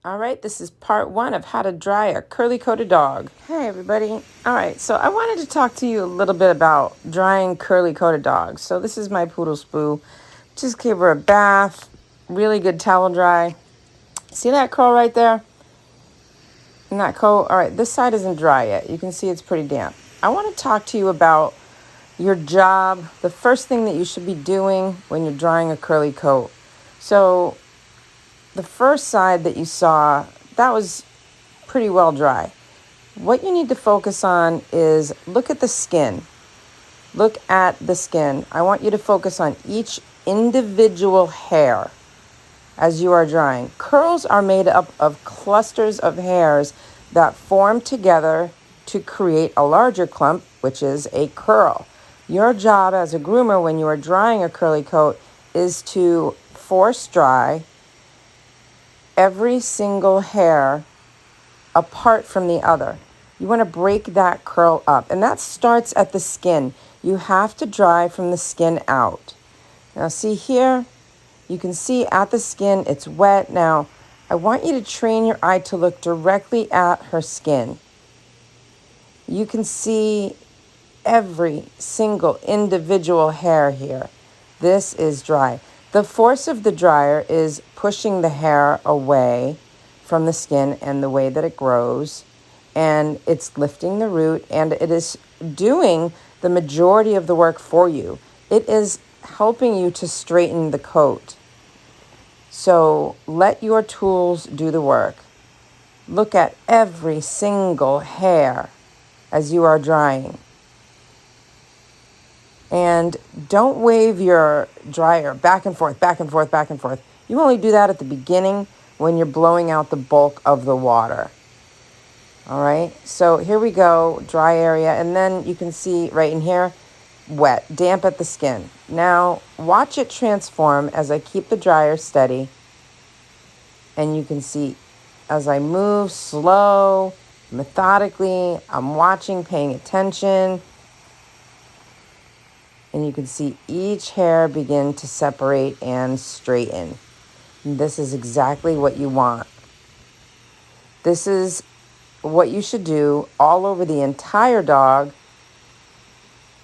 All right, this is part 1 of how to dry a curly-coated dog. Hey, everybody. All right, so I wanted to talk to you a little bit about drying curly-coated dogs. So this is my Poodle Spoo. Just gave her a bath, really good towel dry. See that curl right there? And that coat? All right, this side isn't dry yet. You can see it's pretty damp. I want to talk to you about your job, the first thing that you should be doing when you're drying a curly coat. So the first side that you saw, that was pretty well dry. What you need to focus on is look at the skin. Look at the skin. I want you to focus on each individual hair as you are drying. Curls are made up of clusters of hairs that form together to create a larger clump, which is a curl. Your job as a groomer when you are drying a curly coat is to force dry every single hair apart from the other. You want to break that curl up, and that starts at the skin. You have to dry from the skin out. Now see here, you can see at the skin it's wet. Now I want you to train your eye to look directly at her skin. You can see every single individual hair here. This is dry. The force of the dryer is pushing the hair away from the skin and the way that it grows, and it's lifting the root, and it is doing the majority of the work for you. It is helping you to straighten the coat. So let your tools do the work. Look at every single hair as you are drying. And don't wave your dryer back and forth, back and forth, back and forth. You only do that at the beginning when you're blowing out the bulk of the water. All right, so here we go, dry area. And then you can see right in here, wet, damp at the skin. Now watch it transform as I keep the dryer steady. And you can see as I move slow, methodically, I'm watching, paying attention. And you can see each hair begin to separate and straighten. And this is exactly what you want. This is what you should do all over the entire dog.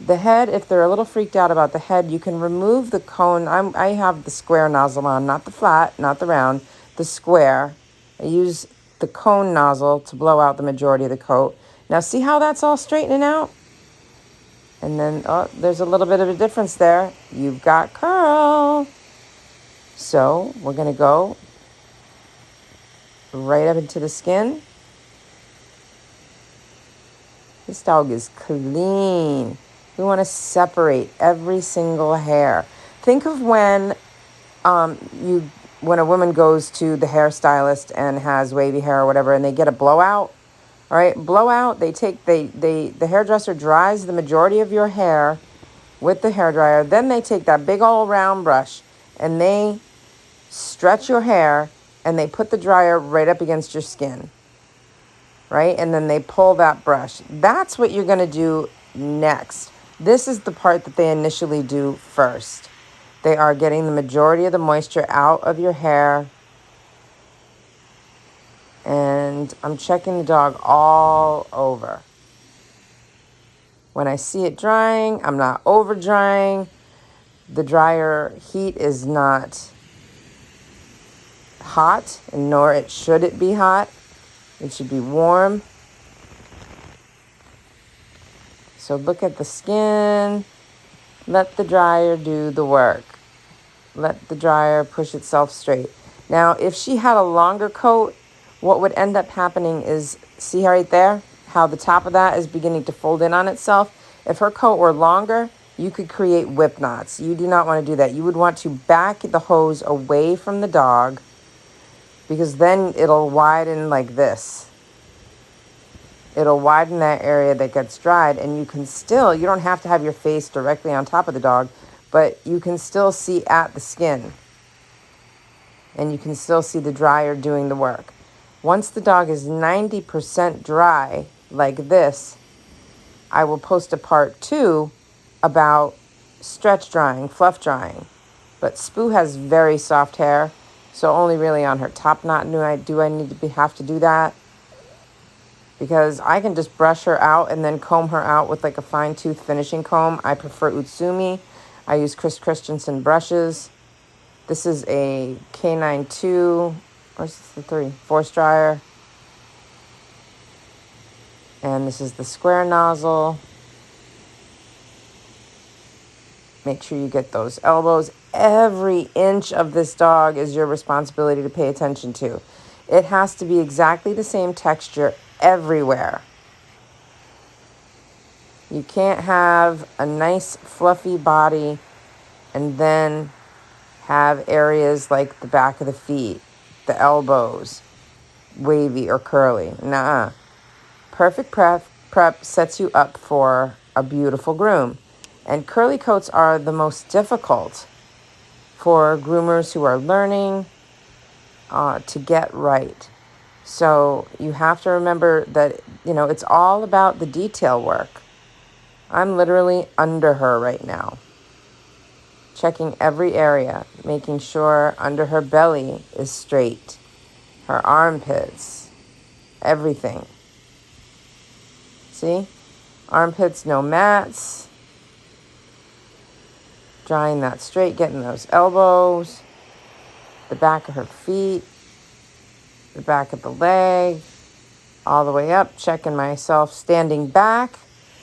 The head, if they're a little freaked out about the head, you can remove the cone. I have the square nozzle on, not the flat, not the round, the square. I use the cone nozzle to blow out the majority of the coat. Now see how that's all straightening out? And then, oh, there's a little bit of a difference there. You've got curl. So we're going to go right up into the skin. This dog is clean. We want to separate every single hair. Think of when when a woman goes to the hairstylist and has wavy hair or whatever, and they get a blowout. All right, blowout, the hairdresser dries the majority of your hair with the hairdryer. Then they take that big old round brush and they stretch your hair and they put the dryer right up against your skin, right? And then they pull that brush. That's what you're going to do next. This is the part that they initially do first. They are getting the majority of the moisture out of your hair. And I'm checking the dog all over. When I see it drying, I'm not over drying. The dryer heat is not hot, and nor should it be hot. It should be warm. So look at the skin. Let the dryer do the work. Let the dryer push itself straight. Now, if she had a longer coat, what would end up happening is, see right there, how the top of that is beginning to fold in on itself? If her coat were longer, you could create whip knots. You do not want to do that. You would want to back the hose away from the dog, because then it'll widen like this. It'll widen that area that gets dried, and you don't have to have your face directly on top of the dog, but you can still see at the skin. And you can still see the dryer doing the work. Once the dog is 90% dry, like this, I will post a part 2 about stretch drying, fluff drying. But Spoo has very soft hair, So only really on her top knot do I need to have to do that. Because I can just brush her out and then comb her out with like a fine tooth finishing comb. I prefer Utsumi. I use Chris Christensen brushes. This is a K92, where's the 3? Force dryer. And this is the square nozzle. Make sure you get those elbows. Every inch of this dog is your responsibility to pay attention to. It has to be exactly the same texture everywhere. You can't have a nice fluffy body and then have areas like the back of the feet, the elbows, wavy or curly. Nuh-uh. Perfect prep sets you up for a beautiful groom. And curly coats are the most difficult for groomers who are learning to get right. So you have to remember that, it's all about the detail work. I'm literally under her right now, checking every area, making sure under her belly is straight, her armpits, everything. See? Armpits, no mats. Drying that straight, getting those elbows, the back of her feet, the back of the leg, all the way up, checking myself standing back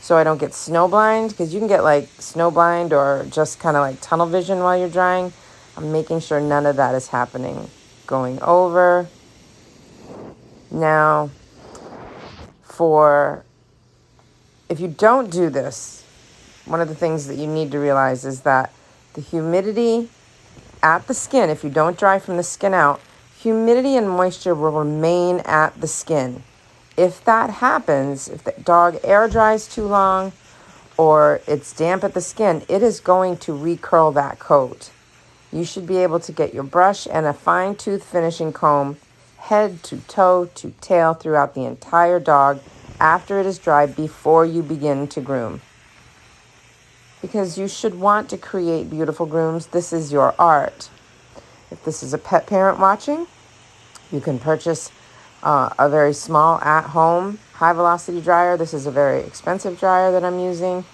so I don't get snow blind, because you can get like snow blind or just kind of like tunnel vision while you're drying. I'm making sure none of that is happening. Going over. Now, if you don't do this, one of the things that you need to realize is that the humidity at the skin, if you don't dry from the skin out, humidity and moisture will remain at the skin. If that happens, if the dog air dries too long or it's damp at the skin, it is going to recurl that coat. You should be able to get your brush and a fine tooth finishing comb head to toe to tail throughout the entire dog after it is dry before you begin to groom. Because you should want to create beautiful grooms. This is your art. If this is a pet parent watching, you can purchase a very small at-home high-velocity dryer. This is a very expensive dryer that I'm using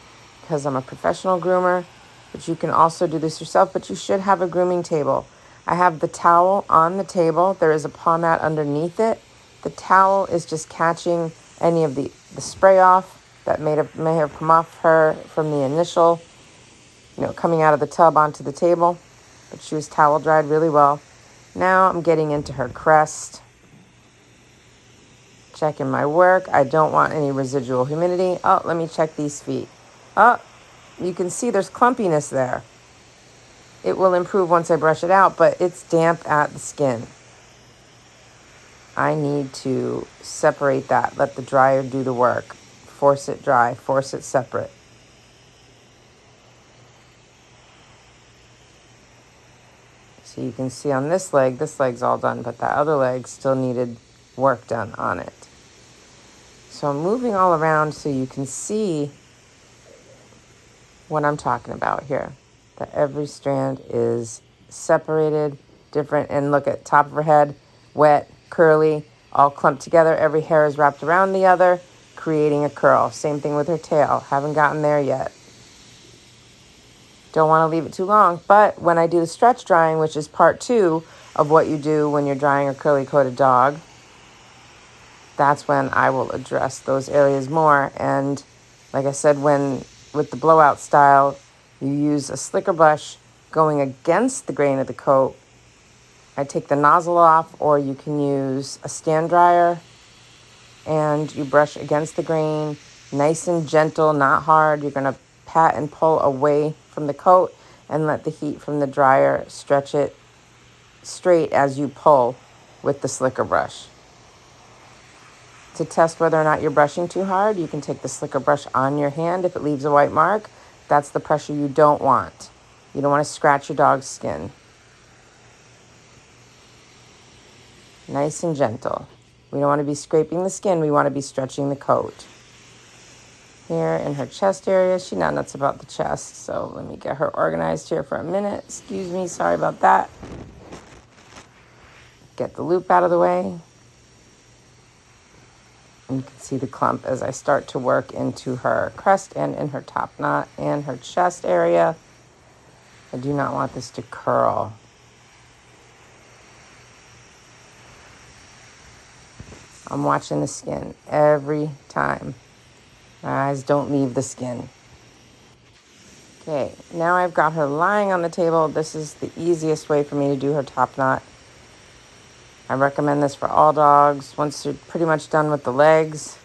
because I'm a professional groomer. But you can also do this yourself, but you should have a grooming table. I have the towel on the table. There is a paw mat underneath it. The towel is just catching any of the spray off that may have come off her from the initial, coming out of the tub onto the table. But she was towel dried really well. Now I'm getting into her crest. Checking my work. I don't want any residual humidity. Oh, let me check these feet. Oh, you can see there's clumpiness there. It will improve once I brush it out, but it's damp at the skin. I need to separate that. Let the dryer do the work. Force it dry. Force it separate. So you can see on this leg's all done, but that other leg still needed work done on it. So I'm moving all around so you can see what I'm talking about here. That every strand is separated, different, and look at top of her head, wet, curly, all clumped together. Every hair is wrapped around the other, creating a curl. Same thing with her tail. Haven't gotten there yet. Don't want to leave it too long, but when I do the stretch drying, which is part 2 of what you do when you're drying a curly-coated dog, that's when I will address those areas more. And like I said, with the blowout style, you use a slicker brush going against the grain of the coat. I take the nozzle off, or you can use a stand dryer, and you brush against the grain, nice and gentle, not hard. You're going to pat and pull away from the coat and let the heat from the dryer stretch it straight as you pull with the slicker brush. To test whether or not you're brushing too hard, you can take the slicker brush on your hand. If it leaves a white mark, that's the pressure you don't want. You don't want to scratch your dog's skin. Nice and gentle. We don't want to be scraping the skin. We want to be stretching the coat. Here in her chest area, she's not nuts about the chest, so let me get her organized here for a minute. Excuse me, sorry about that. get the loop out of the way. And you can see the clump as I start to work into her crest and in her top knot and her chest area. I do not want this to curl. I'm watching the skin every time. My eyes don't leave the skin. Okay, now I've got her lying on the table. This is the easiest way for me to do her top knot. I recommend this for all dogs. Once you're pretty much done with the legs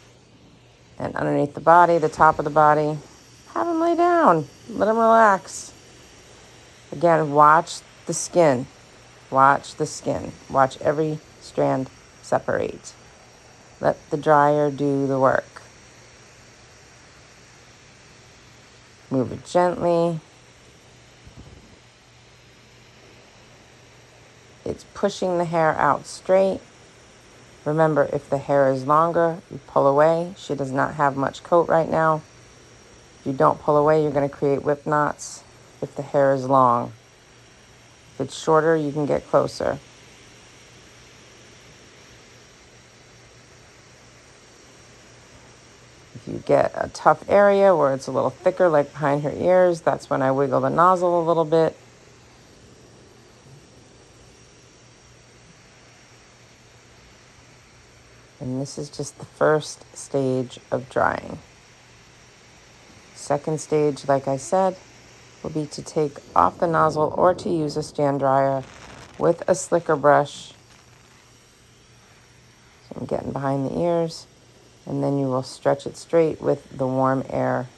and underneath the body, the top of the body, have them lay down. Let them relax. Again, watch the skin. Watch the skin. Watch every strand separate. Let the dryer do the work. Move it gently. It's pushing the hair out straight. Remember, if the hair is longer, you pull away. She does not have much coat right now. If you don't pull away, you're going to create whip knots if the hair is long. If it's shorter, you can get closer. If you get a tough area where it's a little thicker, like behind her ears, that's when I wiggle the nozzle a little bit. And this is just the first stage of drying. Second stage, like I said, will be to take off the nozzle or to use a stand dryer with a slicker brush. So I'm getting behind the ears, and then you will stretch it straight with the warm air.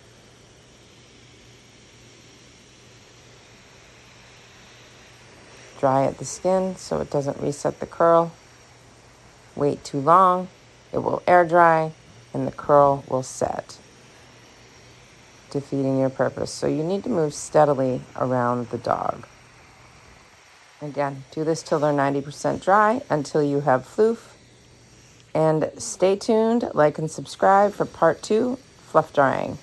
Dry at the skin so it doesn't reset the curl. Wait too long, it will air dry and the curl will set, defeating your purpose. So you need to move steadily around the dog. Again, do this till they're 90% dry until you have floof. And stay tuned, like and subscribe for part 2, fluff drying.